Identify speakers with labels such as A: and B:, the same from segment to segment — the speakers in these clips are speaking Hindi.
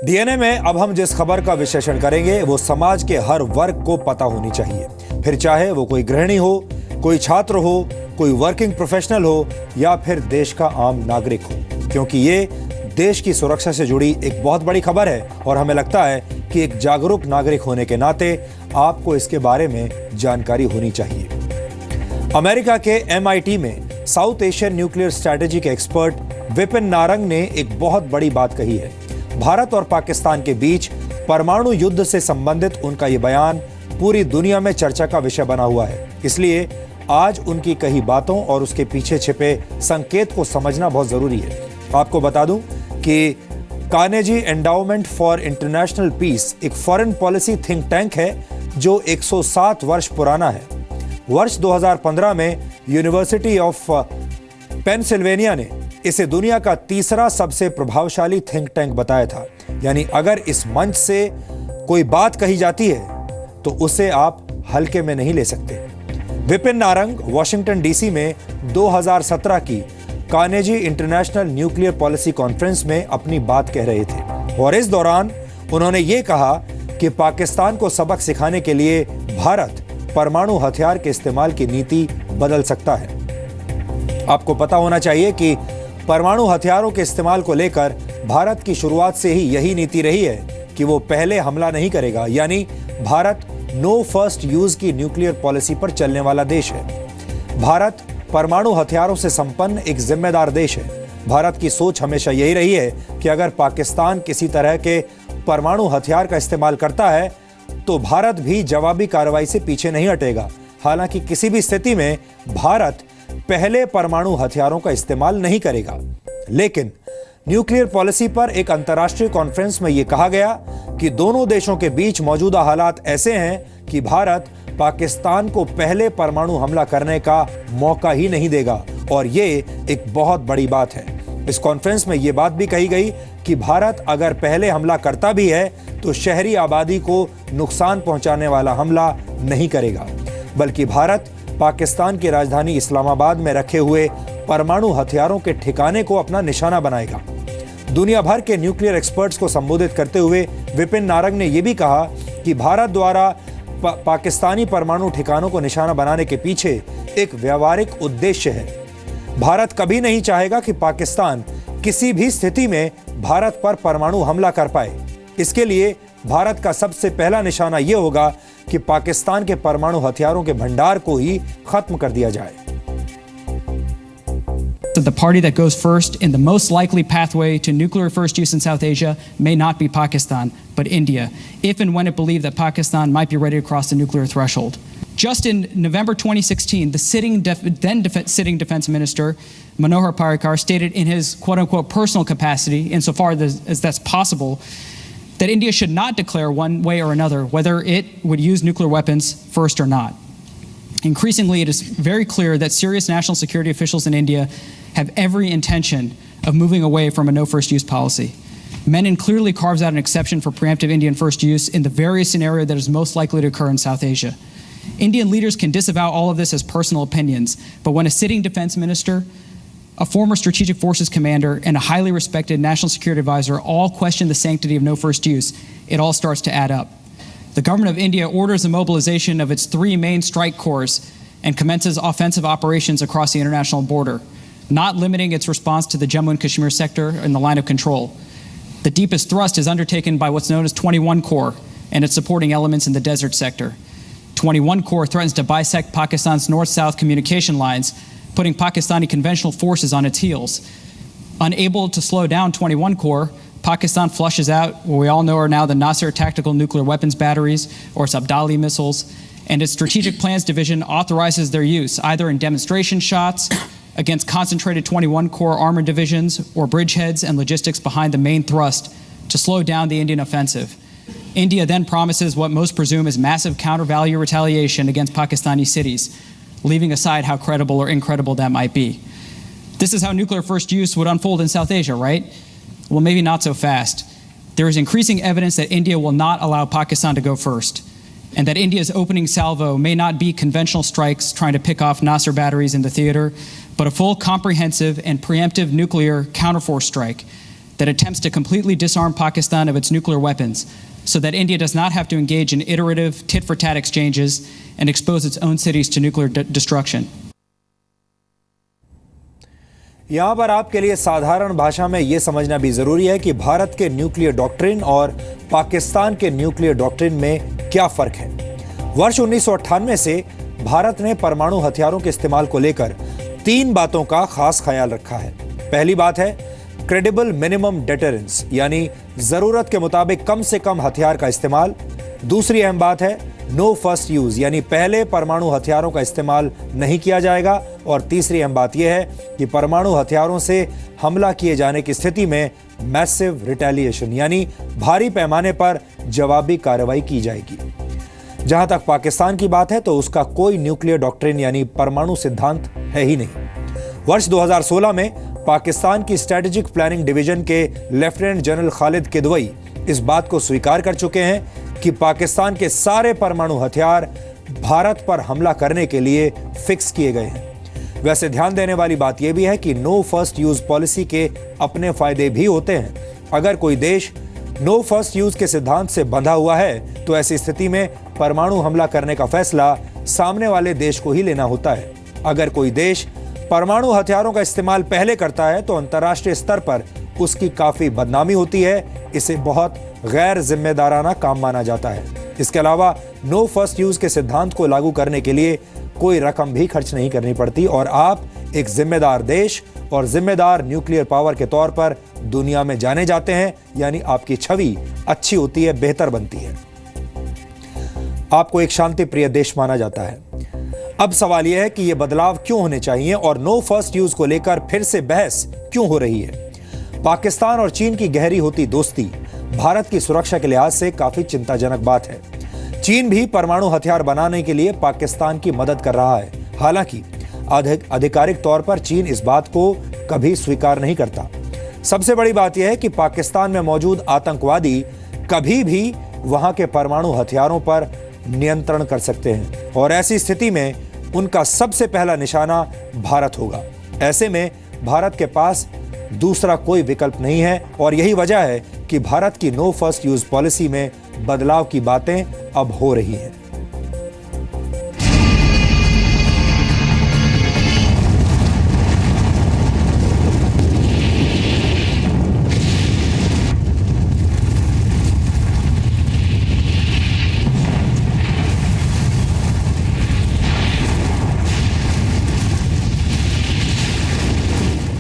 A: डीएनए में अब हम जिस खबर का विश्लेषण करेंगे वो समाज के हर वर्ग को पता होनी चाहिए, फिर चाहे वो कोई गृहिणी हो, कोई छात्र हो, कोई वर्किंग प्रोफेशनल हो या फिर देश का आम नागरिक हो, क्योंकि ये देश की सुरक्षा से जुड़ी एक बहुत बड़ी खबर है और हमें लगता है कि एक जागरूक नागरिक होने के नाते आपको इसके बारे में जानकारी होनी चाहिए। अमेरिका के MIT में साउथ एशियन न्यूक्लियर स्ट्रैटेजी के एक्सपर्ट विपिन नारंग ने एक बहुत बड़ी बात कही है। भारत और पाकिस्तान के बीच परमाणु युद्ध से संबंधित उनका ये बयान पूरी दुनिया में चर्चा का विषय बना हुआ है। इसलिए आज उनकी कही बातों और उसके पीछे छिपे संकेत को समझना बहुत जरूरी है। आपको बता दूं कि Carnegie Endowment for International Peace एक फॉरेन पॉलिसी थिंक टैंक है जो 107 वर्ष पुराना है। वर्ष 2015 में यूनिवर्सिटी ऑफ पेंसिल्वेनिया ने इसे दुनिया का तीसरा सबसे प्रभावशाली थिंक टैंक बताया था। यानी अगर इस मंच से कोई बात कही जाती है तो उसे आप हल्के में नहीं ले सकते। विपिन नारंग वॉशिंगटन DC में 2017 की Carnegie international nuclear policy conference में अपनी बात कह रहे थे और इस दौरान उन्होंने ये कहा कि पाकिस्तान को सबक सिखाने के लिए भारत परमाणु हथियार के इस्तेमाल की नीति बदल सकता है। आपको पता होना चाहिए कि परमाणु हथियारों के इस्तेमाल को लेकर भारत की शुरुआत से ही यही नीति रही है कि वो पहले हमला नहीं करेगा, यानी भारत नो फर्स्ट यूज की न्यूक्लियर पॉलिसी पर चलने वाला देश है। भारत परमाणु हथियारों से संपन्न एक जिम्मेदार देश है। भारत की सोच हमेशा यही रही है कि अगर पाकिस्तान किसी तरह के परमाणु हथियार का इस्तेमाल करता है तो भारत भी जवाबी कार्रवाई से पीछे नहीं हटेगा। हालांकि किसी भी स्थिति में भारत पहले परमाणु हथियारों का इस्तेमाल नहीं करेगा। लेकिन न्यूक्लियर पॉलिसी पर एक अंतर्राष्ट्रीय कॉन्फ्रेंस में यह कहा गया कि दोनों देशों के बीच मौजूदा हालात ऐसे हैं कि भारत पाकिस्तान को पहले परमाणु हमला करने का मौका ही नहीं देगा और ये एक बहुत बड़ी बात है। इस कॉन्फ्रेंस में यह बात भी कही गई कि भारत अगर पहले हमला करता भी है तो शहरी आबादी को नुकसान पहुंचाने वाला हमला नहीं करेगा, बल्कि भारत पाकिस्तान की राजधानी इस्लामाबाद में रखे हुए परमाणु हथियारों के ठिकाने को अपना निशाना बनाएगा। दुनिया भर के न्यूक्लियर एक्सपर्ट्स को संबोधित करते हुए विपिन नारंग ने यह भी कहा कि भारत द्वारा पाकिस्तानी परमाणु ठिकानों को निशाना बनाने के पीछे एक व्यावहारिक उद्देश्य है। भारत कभी नहीं चाहेगा कि पाकिस्तान किसी भी स्थिति में भारत पर परमाणु हमला कर पाए। इसके लिए भारत का सबसे पहला निशाना यह होगा कि पाकिस्तान के परमाणु हथियारों के भंडार को ही खत्म कर दिया जाए।
B: The party that goes first in the most likely pathway to nuclear first use in South Asia may not be Pakistan, but India, if and when it believed that Pakistan might be ready to cross the nuclear threshold. Just in November 2016, the then sitting defense minister, Manohar Parrikar, stated in his quote-unquote personal capacity, insofar as that's possible, that India should not declare one way or another whether it would use nuclear weapons first or not. Increasingly, it is very clear that serious national security officials in India have every intention of moving away from a no first use policy. Menon clearly carves out an exception for preemptive Indian first use in the very scenario that is most likely to occur in South Asia. Indian leaders can disavow all of this as personal opinions, but when a sitting defense minister, a former strategic forces commander, and a highly respected national security advisor all question the sanctity of no first use, it all starts to add up. The government of India orders the mobilization of its 3 main strike corps and commences offensive operations across the international border, not limiting its response to the Jammu and Kashmir sector in the line of control. The deepest thrust is undertaken by what's known as 21 Corps and its supporting elements in the desert sector. 21 Corps threatens to bisect Pakistan's north-south communication lines, putting Pakistani conventional forces on its heels. Unable to slow down 21 Corps, Pakistan flushes out what we all know are now the Nasser tactical nuclear weapons batteries, or its Abdali missiles, and its Strategic Plans Division authorizes their use either in demonstration shots against concentrated 21 Corps armored divisions or bridgeheads and logistics behind the main thrust to slow down the Indian offensive. India then promises what most presume is massive counter-value retaliation against Pakistani cities, leaving aside how credible or incredible that might be. This is how nuclear first use would unfold in South Asia, right? Well, maybe not so fast. There is increasing evidence that India will not allow Pakistan to go first, and that India's opening salvo may not be conventional strikes trying to pick off Nasser batteries in the theater, but a full, comprehensive, and preemptive nuclear counterforce strike that attempts to completely disarm Pakistan of its nuclear weapons so that India does not have to engage in iterative tit-for-tat exchanges and expose its own cities to nuclear destruction.
A: यहां पर आपके लिए साधारण भाषा में यह समझना भी जरूरी है कि भारत के न्यूक्लियर डॉक्ट्रिन और पाकिस्तान के न्यूक्लियर डॉक्ट्रिन में क्या फर्क है। वर्ष 1998 से भारत ने परमाणु हथियारों के इस्तेमाल को लेकर 3 बातों का खास ख्याल रखा है। पहली बात है क्रेडिबल मिनिमम डेटरेंस, यानी जरूरत के मुताबिक कम से कम हथियार का इस्तेमाल। दूसरी अहम बात है नो फर्स्ट यूज, यानी पहले परमाणु हथियारों का इस्तेमाल नहीं किया जाएगा। और तीसरी अहम बात यह है कि परमाणु हथियारों से हमला किए जाने की स्थिति में मैसिव रिटेलिएशन, यानी भारी पैमाने पर जवाबी कार्रवाई की जाएगी। जहां तक पाकिस्तान की बात है तो उसका कोई न्यूक्लियर डॉक्ट्रिन यानी परमाणु सिद्धांत है ही नहीं। वर्ष 2016 में पाकिस्तान की स्ट्रेटेजिक प्लानिंग डिवीजन के लेफ्टिनेंट जनरल खालिद किदवई इस बात को स्वीकार कर चुके हैं कि पाकिस्तान के सारे परमाणु हथियार भारत पर हमला करने के लिए फिक्स किए गए हैं। वैसे ध्यान देने वाली बात यह भी है कि नो फर्स्ट यूज पॉलिसी के अपने फायदे भी होते हैं। अगर कोई देश नो फर्स्ट यूज के सिद्धांत से बंधा हुआ है तो ऐसी स्थिति में परमाणु हमला करने का फैसला सामने वाले देश को ही लेना होता है। अगर कोई देश परमाणु हथियारों का इस्तेमाल पहले करता है तो अंतर्राष्ट्रीय स्तर पर उसकी काफी बदनामी होती है। इसे बहुत गैर जिम्मेदाराना काम माना जाता है। इसके अलावा नो फर्स्ट यूज के सिद्धांत को लागू करने के लिए कोई रकम भी खर्च नहीं करनी पड़ती और आप एक जिम्मेदार देश और जिम्मेदार न्यूक्लियर पावर के तौर पर दुनिया में जाने जाते हैं, यानी आपकी छवि अच्छी होती है, बेहतर बनती है। आपको एक शांति प्रिय देश माना जाता है। अब सवाल यह है कि यह बदलाव क्यों होने चाहिए और नो फर्स्ट यूज को लेकर फिर से बहस क्यों हो रही है। पाकिस्तान और चीन की गहरी होती दोस्ती भारत की सुरक्षा के लिहाज से काफी चिंताजनक बात है। चीन भी परमाणु हथियार बनाने के लिए पाकिस्तान की मदद कर रहा है। हालांकि आधिकारिक तौर पर चीन इस बात को कभी स्वीकार नहीं करता। सबसे बड़ी बात यह है कि पाकिस्तान में मौजूद आतंकवादी कभी भी वहां के परमाणु हथियारों पर नियंत्रण कर सकते हैं और ऐसी स्थिति में उनका सबसे पहला निशाना भारत होगा। ऐसे में भारत के पास दूसरा कोई विकल्प नहीं है और यही वजह है कि भारत की नो फर्स्ट यूज पॉलिसी में बदलाव की बातें अब हो रही हैं।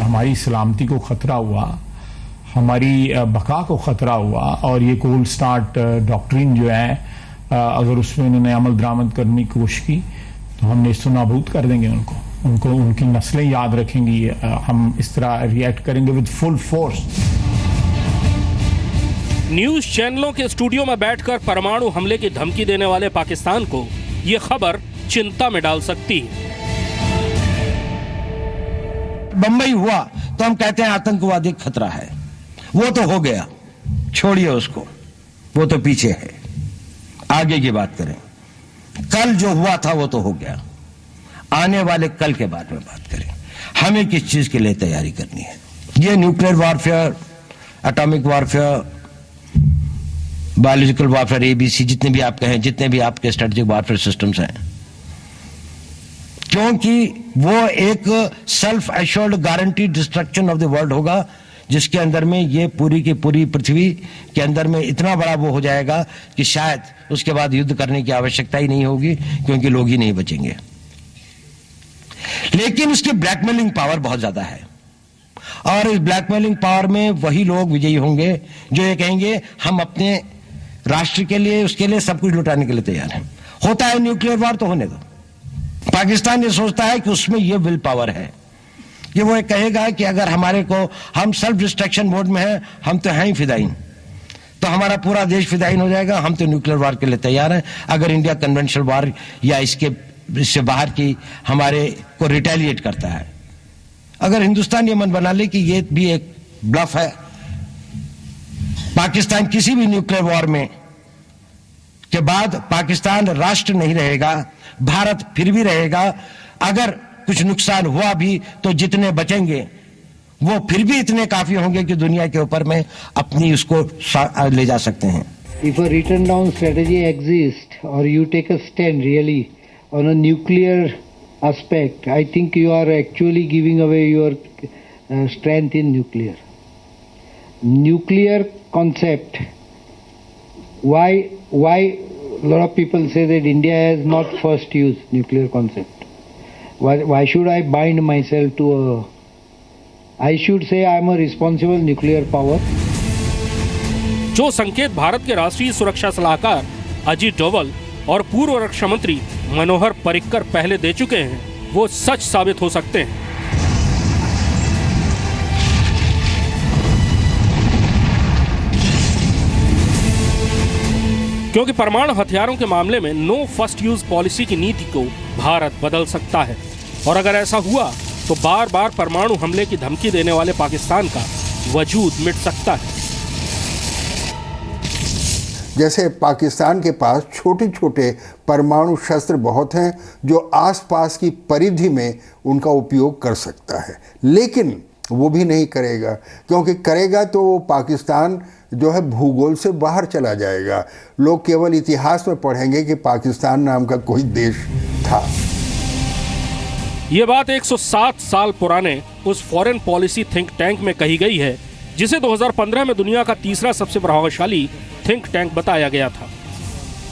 C: हमारी सलामती को खतरा हुआ, हमारी बका को खतरा हुआ और ये कोल्ड स्टार्ट डॉक्ट्रिन जो है अगर उसमें इन्होंने अमल दरामद करने की कोशिश की तो हम नेस्तो नाबूद कर देंगे उनको उनकी नस्लें याद रखेंगी। हम इस तरह रिएक्ट करेंगे विद फुल फोर्स।
D: न्यूज चैनलों के स्टूडियो में बैठकर परमाणु हमले की धमकी देने वाले पाकिस्तान को यह खबर चिंता में डाल सकती है।
E: बंबई हुआ तो हम कहते हैं आतंकवादी खतरा है, वो तो हो गया, छोड़िए उसको, वो तो पीछे है। आगे की बात करें, कल जो हुआ था वो तो हो गया, आने वाले कल के बारे में बात करें। हमें किस चीज के लिए तैयारी करनी है? ये nuclear warfare, atomic warfare, biological warfare, ABC, जितने भी आप कहें, जितने भी आपके स्ट्रेटेजिक वॉरफेयर सिस्टम्स हैं, क्योंकि वो एक self assured guarantee destruction of the world होगा जिसके अंदर में ये पूरी की पूरी पृथ्वी के अंदर में इतना बड़ा वो हो जाएगा कि शायद उसके बाद युद्ध करने की आवश्यकता ही नहीं होगी क्योंकि लोग ही नहीं बचेंगे। लेकिन उसकी ब्लैकमेलिंग पावर बहुत ज्यादा है और इस ब्लैकमेलिंग पावर में वही लोग विजयी होंगे जो ये कहेंगे हम अपने राष्ट्र के लिए, उसके लिए सब कुछ लुटाने के लिए तैयार हैं। होता है न्यूक्लियर वॉर तो होने दो। पाकिस्तान ये सोचता है कि उसमें ये विल पावर है कि वो कहेगा कि अगर हमारे को, हम सेल्फ डिस्ट्रक्शन मोड में हैं, हम तो हैं ही फिदाइन, तो हमारा पूरा देश फिदाइन हो जाएगा, हम तो न्यूक्लियर वार के लिए तैयार हैं। अगर इंडिया कन्वेंशनल वार या इससे बाहर की हमारे को रिटेलिएट करता है, अगर हिंदुस्तान ये मन बना ले कि ये भी एक ब्लफ है, पाकिस्तान किसी भी न्यूक्लियर वॉर में के बाद पाकिस्तान राष्ट्र नहीं रहेगा, भारत फिर भी रहेगा। अगर कुछ नुकसान हुआ भी तो जितने बचेंगे वो फिर भी इतने काफी होंगे कि दुनिया के ऊपर में अपनी उसको ले जा सकते हैं.
F: If a written down strategy exists or you take a stand really on a nuclear aspect, I think you are actually giving away your strength in nuclear. Nuclear concept. Why a lot of people say that India has not first used nuclear concept? Why should I bind myself to a... I should say I am a responsible nuclear power.
D: जो संकेत भारत के राष्ट्रीय सुरक्षा सलाहकार अजीत डोवल और पूर्व रक्षा मंत्री मनोहर पर्रिकर पहले दे चुके हैं, वो सच साबित हो सकते हैं. क्योंकि परमाणु हथियारों के मामले में नो फर्स्ट यूज पॉलिसी की नीति को भारत बदल सकता है. और अगर ऐसा हुआ तो बार बार परमाणु हमले की धमकी देने वाले पाकिस्तान का वजूद मिट सकता है.
G: जैसे पाकिस्तान के पास छोटे छोटे परमाणु शस्त्र बहुत हैं जो आसपास की परिधि में उनका उपयोग कर सकता है, लेकिन वो भी नहीं करेगा, क्योंकि करेगा तो वो पाकिस्तान जो है भूगोल से बाहर चला जाएगा. लोग केवल इतिहास में पढ़ेंगे कि पाकिस्तान नाम का कोई देश था.
D: ये बात 107 साल पुराने उस फॉरेन पॉलिसी थिंक टैंक में कही गई है जिसे 2015 में दुनिया का तीसरा सबसे प्रभावशाली थिंक टैंक बताया गया था.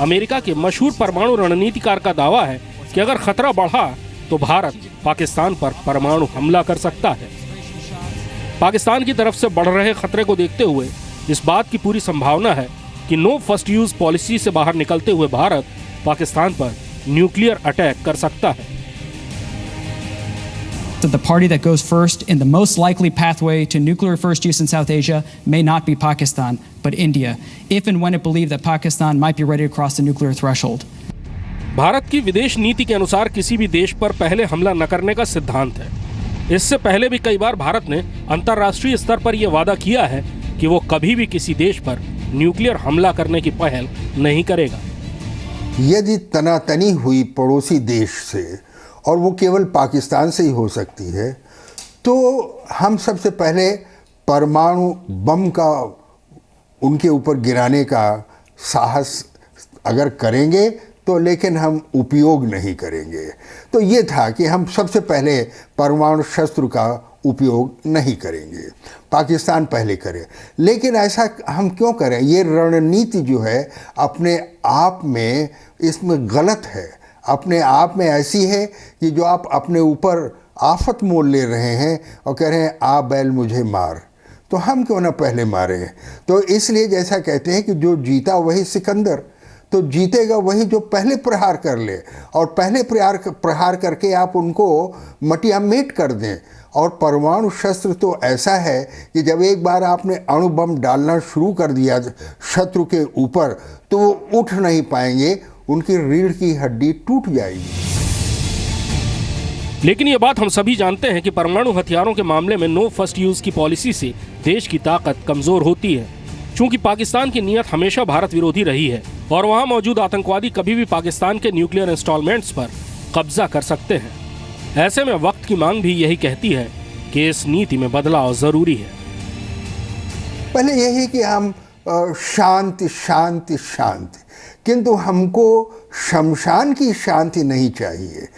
D: अमेरिका के मशहूर परमाणु रणनीतिकार का दावा है कि अगर खतरा बढ़ा तो भारत पाकिस्तान पर परमाणु हमला कर सकता है. पाकिस्तान की तरफ से बढ़ रहे खतरे को देखते हुए इस बात की पूरी संभावना है कि नो फर्स्ट यूज पॉलिसी से बाहर निकलते हुए भारत पाकिस्तान पर न्यूक्लियर अटैक कर सकता है.
B: That the party that goes first in the most likely pathway to nuclear first use in South Asia may not be Pakistan, but India, if and when it believed that Pakistan might be ready to cross the nuclear threshold.
D: Bharat की विदेश नीति के अनुसार किसी भी देश पर पहले हमला न करने का सिद्धांत है. इससे पहले भी कई बार भारत ने अंतर्राष्ट्रीय स्तर पर यह वादा किया है कि वो कभी भी किसी देश पर न्यूक्लियर हमला करने की पहल नहीं करेगा.
G: यदि तनातनी हुई पड़ोसी देश से, और वो केवल पाकिस्तान से ही हो सकती है, तो हम सबसे पहले परमाणु बम का उनके ऊपर गिराने का साहस अगर करेंगे तो, लेकिन हम उपयोग नहीं करेंगे. तो ये था कि हम सबसे पहले परमाणु शस्त्र का उपयोग नहीं करेंगे, पाकिस्तान पहले करे. लेकिन ऐसा हम क्यों करें? ये रणनीति जो है अपने आप में इसमें गलत है, अपने आप में ऐसी है कि जो आप अपने ऊपर आफत मोल ले रहे हैं और कह रहे हैं आ बैल मुझे मार, तो हम क्यों ना पहले मारें. तो इसलिए जैसा कहते हैं कि जो जीता वही सिकंदर, तो जीतेगा वही जो पहले प्रहार कर ले, और पहले प्रहार करके आप उनको मटिया मेट कर दें. और परमाणु शस्त्र तो ऐसा है कि जब एक बार आपने अणु बम डालना शुरू कर दिया शत्रु के ऊपर, तो वो उठ नहीं पाएंगे, उनकी रीढ़ की हड्डी टूट जाएगी.
D: लेकिन ये बात हम सभी जानते हैं कि परमाणु हथियारों के मामले में नो फर्स्ट यूज की पॉलिसी से देश की ताकत कमजोर होती है. चूंकि पाकिस्तान की नीयत हमेशा भारत विरोधी रही है और वहां मौजूद आतंकवादी कभी भी पाकिस्तान के न्यूक्लियर इंस्टॉलमेंट्स पर कब्जा कर सकते हैं. ऐसे में वक्त की मांग भी यही कहती है कि इस नीति में बदलाव जरूरी है.
G: पहले यही कि हम शांति शांति शांति, किंतु हमको शमशान की शांति नहीं चाहिए.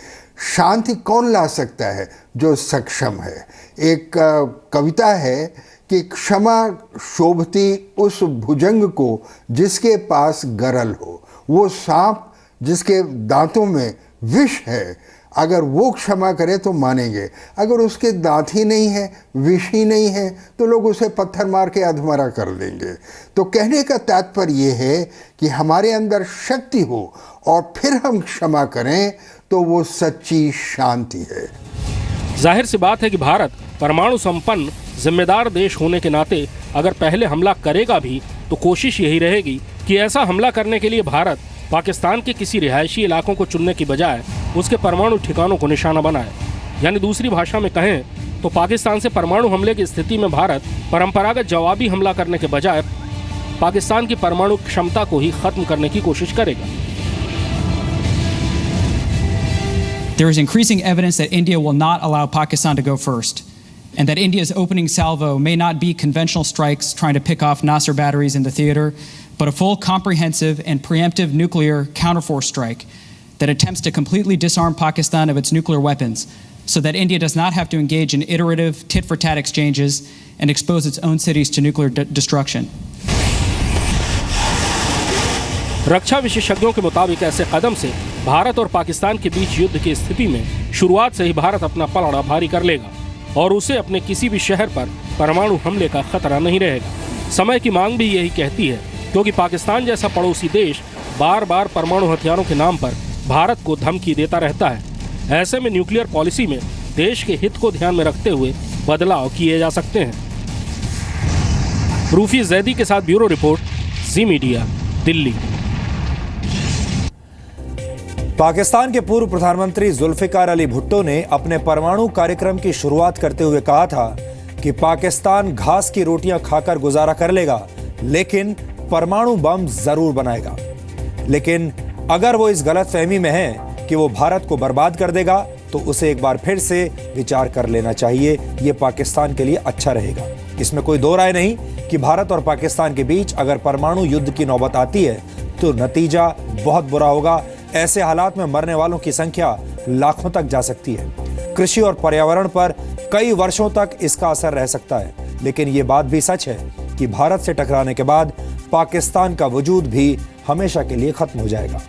G: शांति कौन ला सकता है? जो सक्षम है. एक कविता है कि क्षमा शोभती उस भुजंग को जिसके पास गरल हो, वो सांप जिसके दांतों में विष है, अगर वो क्षमा करे तो मानेंगे. अगर उसके दांत ही नहीं है, विष ही नहीं है, तो लोग उसे पत्थर मार के अधमरा कर देंगे. तो कहने का तात्पर्य ये है कि हमारे अंदर शक्ति हो और फिर हम क्षमा करें, तो वो सच्ची शांति है.
D: जाहिर सी बात है कि भारत परमाणु संपन्न जिम्मेदार देश होने के नाते अगर पहले हमला करेगा भी, तो कोशिश यही रहेगी कि ऐसा हमला करने के लिए भारत पाकिस्तान के किसी रिहायशी इलाकों को चुनने की बजाय उसके परमाणु ठिकानों को निशाना बनाए. यानी दूसरी भाषा में कहें तो पाकिस्तान से परमाणु हमले की स्थिति में भारत परंपरागत जवाबी हमला करने के बजाय पाकिस्तान की परमाणु क्षमता को ही खत्म करने की कोशिश करेगा.
B: There is increasing evidence that India will not allow Pakistan to go first. and that India's opening salvo may not be conventional strikes trying to pick off Nasser batteries in the theater, but a full, comprehensive, and preemptive nuclear counterforce strike that attempts to completely disarm Pakistan of its nuclear weapons so that India does not have to engage in iterative tit-for-tat exchanges and expose its own cities to nuclear destruction.
D: रक्षा विशेषज्ञों के मुताबिक ऐसे कदम से भारत और पाकिस्तान के बीच युद्ध की स्थिति में शुरुआत से ही भारत अपना पलड़ा भारी कर लेगा और उसे अपने किसी भी शहर पर परमाणु हमले का खतरा नहीं रहेगा। समय की मांग भी यही कहती है, क्योंकि पाकिस्तान जैसा पड़ोसी देश बार बार परमाणु हथियारों के नाम पर भारत को धमकी देता रहता है। ऐसे में न्यूक्लियर पॉलिसी में देश के हित को ध्यान में रखते हुए बदलाव किए जा सकते हैं। रूफी जैदी के साथ ब्यूरो रिपोर्ट, जी मीडिया, दिल्ली।
A: पाकिस्तान के पूर्व प्रधानमंत्री जुल्फिकार अली भुट्टो ने अपने परमाणु कार्यक्रम की शुरुआत करते हुए कहा था कि पाकिस्तान घास की रोटियां खाकर गुजारा कर लेगा, लेकिन परमाणु बम जरूर बनाएगा। लेकिन अगर वो इस गलतफहमी में है कि वो भारत को बर्बाद कर देगा, तो उसे एक बार फिर से विचार कर लेना चाहिए। ये पाकिस्तान के लिए अच्छा रहेगा। इसमें कोई दो राय नहीं कि भारत और पाकिस्तान के बीच अगर परमाणु युद्ध की नौबत आती है तो नतीजा बहुत बुरा होगा। ऐसे हालात में मरने वालों की संख्या लाखों तक जा सकती है। कृषि और पर्यावरण पर कई वर्षों तक इसका असर रह सकता है। लेकिन ये बात भी सच है कि भारत से टकराने के बाद पाकिस्तान का वजूद भी हमेशा के लिए खत्म हो जाएगा।